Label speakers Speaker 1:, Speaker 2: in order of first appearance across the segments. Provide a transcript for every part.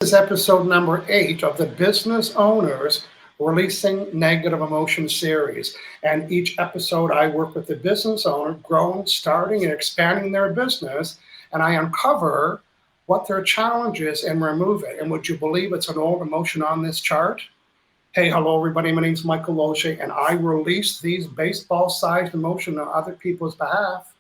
Speaker 1: This is episode number 8 of the Business Owners Releasing Negative Emotion series. And each episode, I work with the business owner growing, starting, and expanding their business, and I uncover what their challenge is and remove it. And would you believe it's an old emotion on this chart? Hey, hello, everybody. My name's Michael Losier, and I release these baseball-sized emotions on other people's behalf.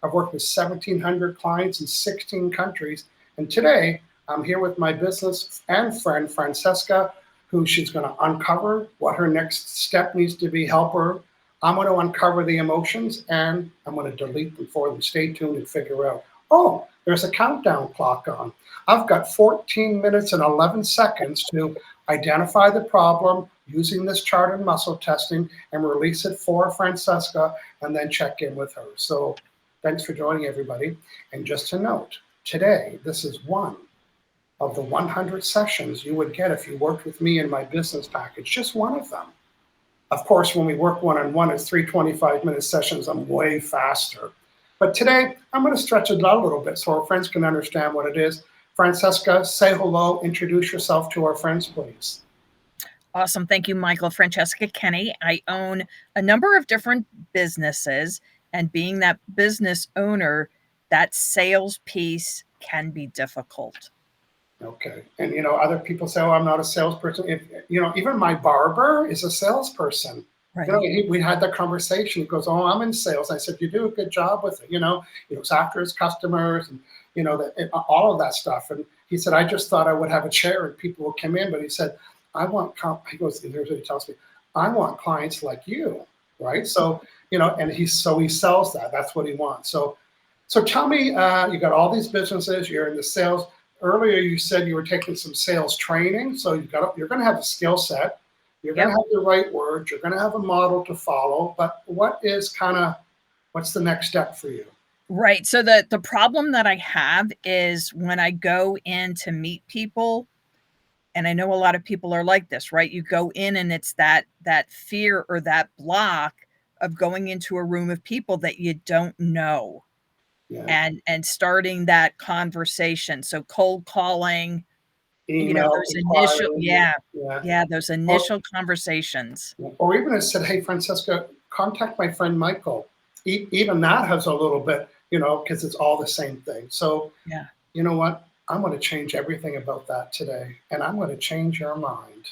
Speaker 1: I've worked with 1,700 clients in 16 countries, and today I'm here with my business and friend, Francesca, who she's going to uncover what her next step needs to be, help her. I'm going to uncover the emotions, and I'm going to delete them for them. Stay tuned and figure out. Oh, there's a countdown clock on. I've got 14 minutes and 11 seconds to identify the problem using this chart and muscle testing and release it for Francesca and then check in with her. So thanks for joining, everybody. And just to note, today, this is one of the 100 sessions you would get if you worked with me in my business package, just one of them. Of course, when we work one-on-one, it's 3 25-minute sessions. I'm way faster. But today, I'm going to stretch it out a little bit so our friends can understand what it is. Francesca, say hello, introduce yourself to our friends, please.
Speaker 2: Awesome. Thank you, Michael. Francesca Kenny. I own a number of different businesses, and being that business owner, that sales piece can be difficult.
Speaker 1: Okay. And, other people say, oh, I'm not a salesperson. Even my barber is a salesperson.
Speaker 2: Right.
Speaker 1: We had that conversation. He goes, oh, I'm in sales. I said, you do a good job with it. He was after his customers and, all of that stuff. And he said, I just thought I would have a chair and people would come in. But he said, he goes, here's what he tells me, I want clients like you, right? So, and he sells that. That's what he wants. So tell me, you got all these businesses, you're in the sales. Earlier, you said you were taking some sales training. So you're going to have a skill set. You're going to have the right words. You're going to have a model to follow. But what's the next step for you?
Speaker 2: Right. So the problem that I have is when I go in to meet people, and I know a lot of people are like this, right? You go in and it's that fear or that block of going into a room of people that you don't know.
Speaker 1: Yeah.
Speaker 2: And starting that conversation. So cold calling,
Speaker 1: Email,
Speaker 2: those initial, those initial conversations.
Speaker 1: Or even I said, hey, Francesca, contact my friend Michael. Even that has a little bit, because it's all the same thing. So, you know what? I'm going to change everything about that today, and I'm going to change your mind.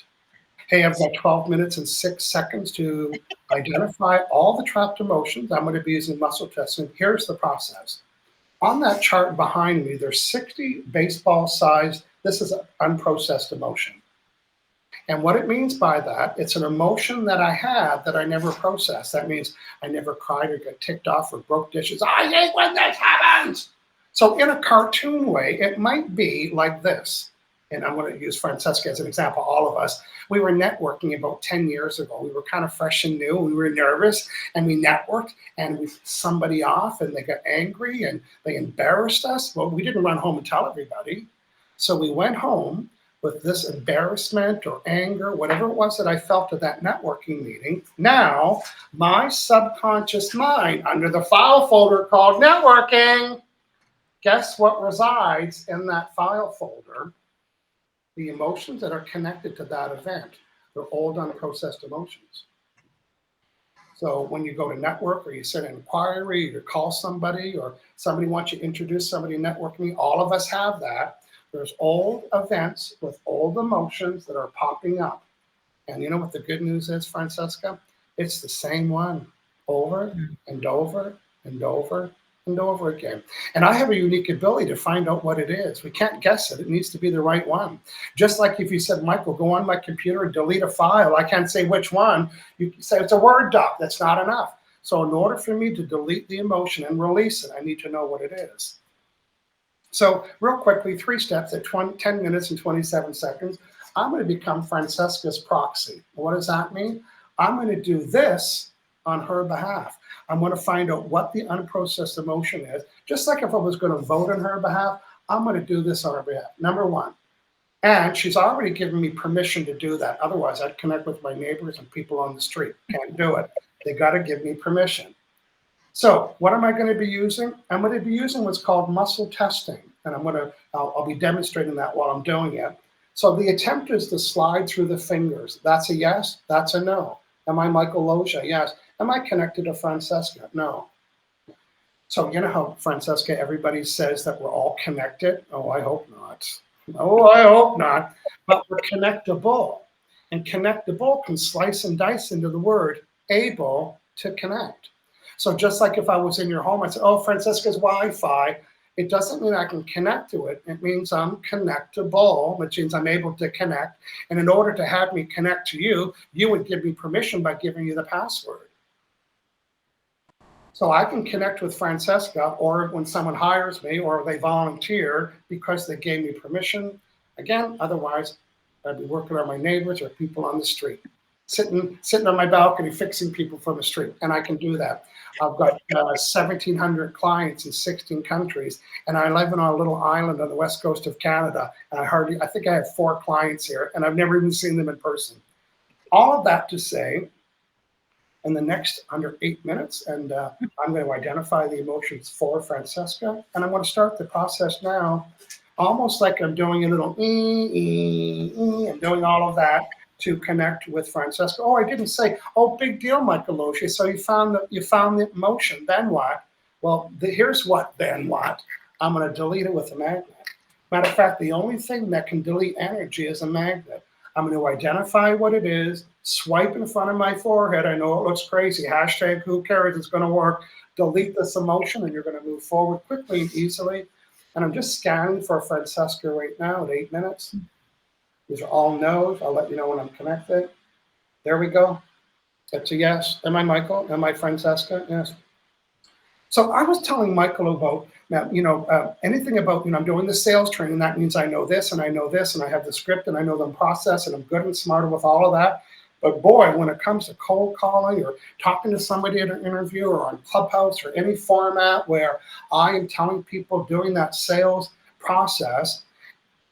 Speaker 1: Hey, I've got 12 minutes and 6 seconds to identify all the trapped emotions. I'm going to be using muscle testing. Here's the process. On that chart behind me, there's 60 baseball-sized, this is an unprocessed emotion. And what it means by that, it's an emotion that I had that I never processed. That means I never cried or got ticked off or broke dishes. I hate when this happens. So in a cartoon way, it might be like this. And I'm going to use Francesca as an example, all of us. We were networking about 10 years ago. We were kind of fresh and new. We were nervous and we networked and we somebody off and they got angry and they embarrassed us. Well, we didn't run home and tell everybody. So we went home with this embarrassment or anger, whatever it was that I felt at that networking meeting. Now, my subconscious mind under the file folder called networking, guess what resides in that file folder? The emotions that are connected to that event. They're old unprocessed emotions. So when you go to network or you send an inquiry, you call somebody or somebody wants you to introduce somebody networking, all of us have that. There's old events with old emotions that are popping up. And you know what the good news is, Francesca? It's the same one over and over and over and over again. And I have a unique ability to find out what it is. We can't guess it. It needs to be the right one. Just like if you said, Michael, go on my computer and delete a file. I can't say which one. You say it's a Word doc. That's not enough. So in order for me to delete the emotion and release it, I need to know what it is. So real quickly, 3 steps at 10 minutes and 27 seconds. I'm going to become Francesca's proxy. What does that mean? I'm going to do this on her behalf. I'm going to find out what the unprocessed emotion is. Just like if I was going to vote on her behalf, I'm going to do this on her behalf. Number 1. And she's already given me permission to do that. Otherwise, I'd connect with my neighbors and people on the street. Can't do it. They got to give me permission. So what am I going to be using? I'm going to be using what's called muscle testing. And I'll be demonstrating that while I'm doing it. So the attempt is to slide through the fingers. That's a yes, that's a no. Am I Michael Losier? Yes. Am I connected to Francesca? No. So you know how, Francesca, everybody says that we're all connected? Oh, I hope not. Oh, I hope not. But we're connectable. And connectable can slice and dice into the word able to connect. So just like if I was in your home, I'd say, oh, Francesca's Wi-Fi. It doesn't mean I can connect to it. It means I'm connectable, which means I'm able to connect. And in order to have me connect to you, you would give me permission by giving you the password. So I can connect with Francesca, or when someone hires me or they volunteer because they gave me permission. Again, otherwise, I'd be working on my neighbors or people on the street, sitting on my balcony fixing people from the street, and I can do that. I've got 1,700 clients in 16 countries, and I live on a little island on the west coast of Canada, and I think I have 4 clients here, and I've never even seen them in person. All of that to say, in the next under 8 minutes, and I'm going to identify the emotions for Francesca, and I'm going to start the process now, almost like I'm doing a little I'm doing all of that to connect with Francesca. Oh, I didn't say, oh, big deal, Michael Losier. So you found the emotion. Then what? Well, here's what. Then what? I'm going to delete it with a magnet. Matter of fact, the only thing that can delete energy is a magnet. I'm going to identify what it is, swipe in front of my forehead. I know it looks crazy. Hashtag who cares? It's going to work. Delete this emotion, and you're going to move forward quickly and easily. And I'm just scanning for Francesca right now at 8 minutes. These are all no's. I'll let you know when I'm connected. There we go. It's a yes. Am I Michael? Am I Francesca? Yes. So I was telling Michael about, anything about, I'm doing the sales training. That means I know this and I know this and I have the script and I know the process and I'm good and smarter with all of that. But boy, when it comes to cold calling or talking to somebody at an interview or on Clubhouse or any format where I am telling people doing that sales process,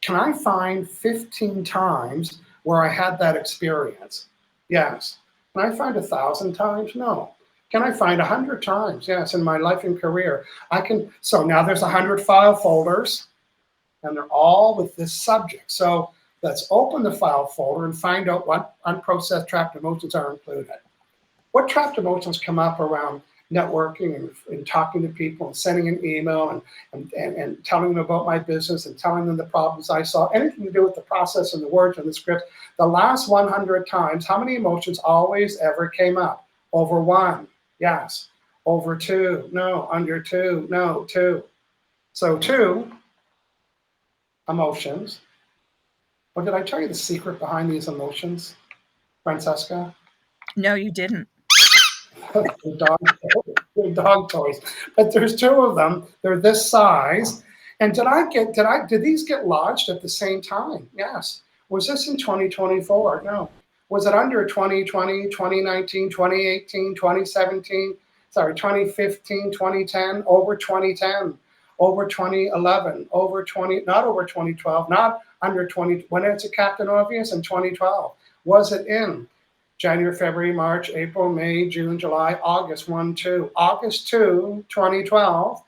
Speaker 1: can I find 15 times where I had that experience? Yes. Can I find 1,000 times? No. Can I find 100 times? Yes, in my life and career. I can. So now there's 100 file folders, and they're all with this subject. So let's open the file folder and find out what unprocessed trapped emotions are included. What trapped emotions come up around networking and talking to people and sending an email and telling them about my business and telling them the problems I saw, anything to do with the process and the words and the script. The last 100 times, how many emotions always ever came up? Over 1, yes. Over 2, no. Under 2, no. 2. So 2 emotions. Well, did I tell you the secret behind these emotions, Francesca?
Speaker 2: No, you didn't.
Speaker 1: the dog toys. But there's 2 of them. They're this size. And did these get lodged at the same time? Yes. Was this in 2024? No. Was it under 2020, 2019, 2018, 2017? Sorry, 2015, 2010, over 2010, over 2011, over 20, not over 2012, not under 20, when it's a Captain Obvious in 2012. Was it in January, February, March, April, May, June, July, August 1, 2, August 2, 2012.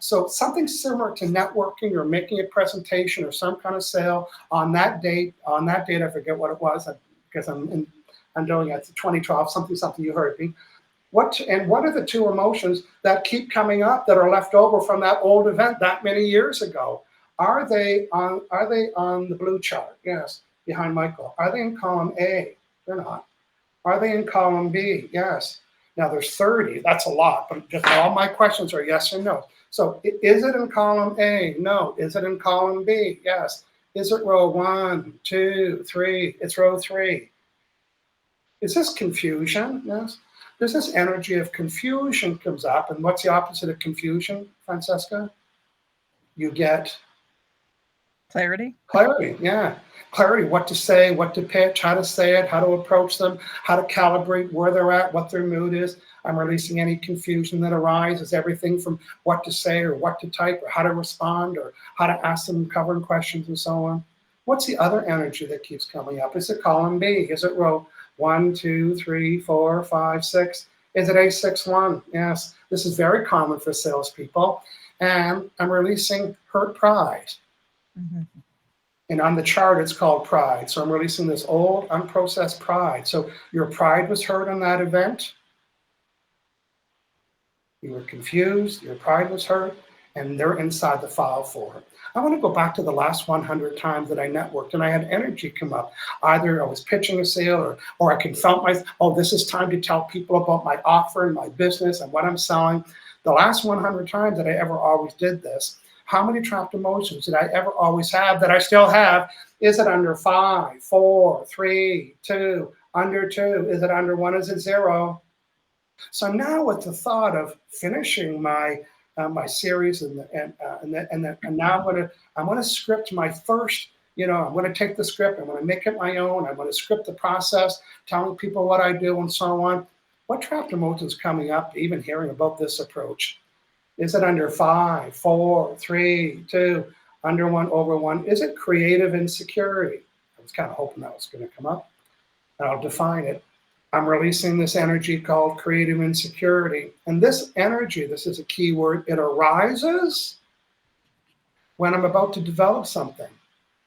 Speaker 1: So something similar to networking or making a presentation or some kind of sale on that date. On that date, I forget what it was because I'm doing it. 2012, something you heard me. What are the 2 emotions that keep coming up that are left over from that old event that many years ago? Are they on the blue chart? Yes, behind Michael. Are they in column A? They're not. Are they in column B? Yes. Now there's 30. That's a lot, but just all my questions are yes or no. So is it in column A? No. Is it in column B? Yes. Is it row 1, 2, 3? It's row 3. Is this confusion? Yes. There's this energy of confusion comes up. And what's the opposite of confusion, Francesca? You get
Speaker 2: clarity.
Speaker 1: Clarity, yeah. Clarity, what to say, what to pitch, how to say it, how to approach them, how to calibrate where they're at, what their mood is. I'm releasing any confusion that arises, everything from what to say or what to type or how to respond or how to ask them covering questions and so on. What's the other energy that keeps coming up? Is it column B? Is it row 1, 2, 3, 4, 5, 6? Is it A61? Yes, this is very common for salespeople. And I'm releasing hurt pride.
Speaker 2: Mm-hmm.
Speaker 1: And on the chart, it's called pride. So I'm releasing this old, unprocessed pride. So your pride was hurt on that event. You were confused, your pride was hurt, and they're inside the file folder. I want to go back to the last 100 times that I networked and I had energy come up. Either I was pitching a sale or I can felt oh, this is time to tell people about my offer and my business and what I'm selling. The last 100 times that I ever always did this, how many trapped emotions did I ever always have that I still have? Is it under 5, 4, 3, 2, under 2? Is it under 1? Is it 0? So now with the thought of finishing my my series and now I'm going to script my first, I'm going to take the script, I'm going to make it my own, I'm going to script the process, telling people what I do and so on. What trapped emotions coming up, even hearing about this approach? Is it under 5, 4, 3, 2, under 1, over 1? Is it creative insecurity? I was kind of hoping that was going to come up. And I'll define it. I'm releasing this energy called creative insecurity. And this energy, this is a key word, it arises when I'm about to develop something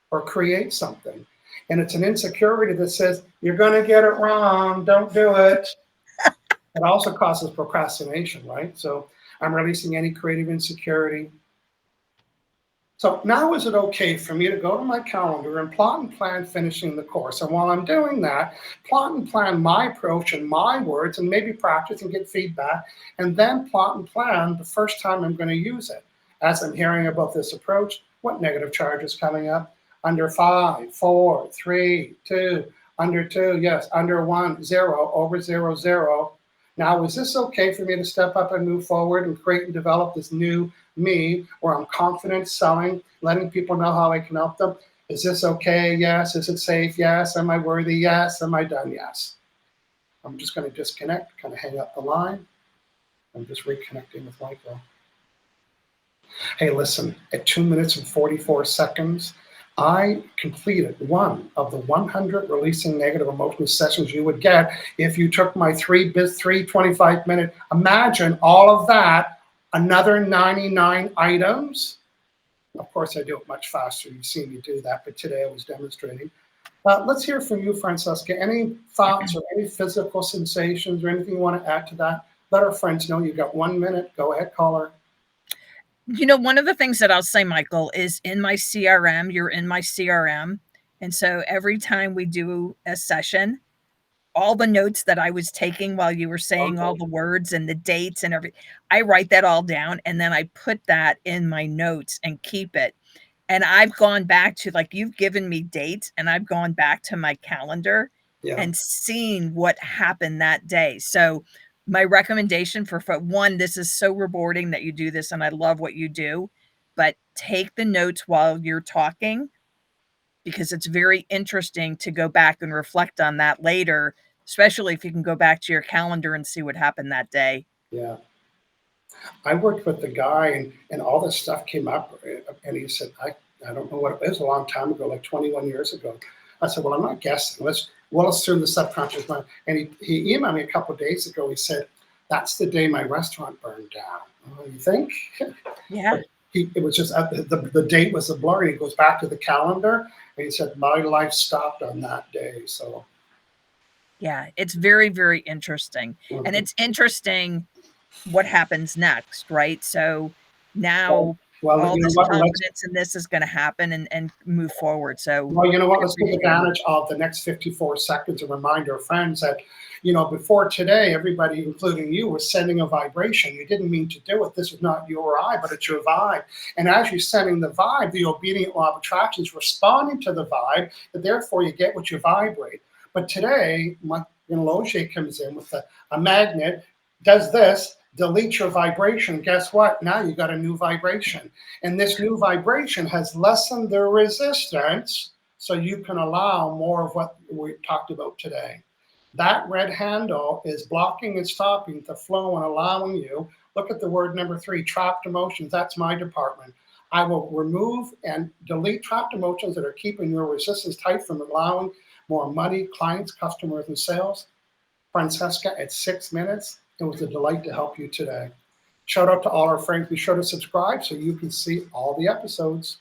Speaker 1: or create something. And it's an insecurity that says, you're going to get it wrong, don't do it. It also causes procrastination, right? So I'm releasing any creative insecurity. So now is it okay for me to go to my calendar and plot and plan finishing the course? And while I'm doing that, plot and plan my approach and my words and maybe practice and get feedback, and then plot and plan the first time I'm going to use it. As I'm hearing about this approach, what negative charge is coming up? Under 5, 4, 3, 2, under 2, yes, under 1, 0, over 0, 0. Now, is this okay for me to step up and move forward and create and develop this new me where I'm confident selling, letting people know how I can help them? Is this okay? Yes. Is it safe? Yes. Am I worthy? Yes. Am I done? Yes. I'm just going to disconnect, kind of hang up the line. I'm just reconnecting with Michael. Hey, listen, at 2 minutes and 44 seconds, I completed one of the 100 releasing negative emotions sessions you would get if you took my 3 25-minute. Imagine all of that, another 99 items. Of course, I do it much faster. You've seen me do that, but today I was demonstrating. Let's hear from you, Francesca. Any thoughts or any physical sensations or anything you want to add to that? Let our friends know you've got 1 minute. Go ahead, caller.
Speaker 2: One of the things that I'll say, Michael, is in my CRM, you're in my CRM. And so every time we do a session, all the notes that I was taking while you were saying all the words and the dates and everything, I write that all down and then I put that in my notes and keep it. And I've gone back to, like, you've given me dates and I've gone back to my calendar and seen what happened that day. So my recommendation for one, this is so rewarding that you do this and I love what you do, but take the notes while you're talking because it's very interesting to go back and reflect on that later, especially if you can go back to your calendar and see what happened that day.
Speaker 1: Yeah. I worked with the guy and all this stuff came up and he said, I don't know what it was, a long time ago, like 21 years ago. I said, well, I'm not guessing. Let's assume the subconscious mind. And he emailed me a couple of days ago. He said, that's the day my restaurant burned down. Oh, you think?
Speaker 2: Yeah.
Speaker 1: It was just, the date was a blur. He goes back to the calendar and he said, my life stopped on that day. So.
Speaker 2: Yeah, it's very, very interesting. Mm-hmm. And it's interesting what happens next, right? So now all this confidence in this is going to happen and move forward. So,
Speaker 1: well, you know what? Let's take advantage of the next 54 seconds. A reminder, friends, that, before today, everybody, including you, was sending a vibration. You didn't mean to do it. This is not you or I, but it's your vibe. And as you're sending the vibe, the obedient law of attraction is responding to the vibe, and therefore you get what you vibrate. But today, Losier comes in with a magnet, does this, delete your vibration. Guess what? Now you got a new vibration. And this new vibration has lessened the resistance so you can allow more of what we talked about today. That red handle is blocking and stopping the flow and allowing you. Look at the word number 3, trapped emotions. That's my department. I will remove and delete trapped emotions that are keeping your resistance tight from allowing more money, clients, customers, and sales. Francesca, at 6 minutes, it was a delight to help you today. Shout out to all our friends. Be sure to subscribe so you can see all the episodes.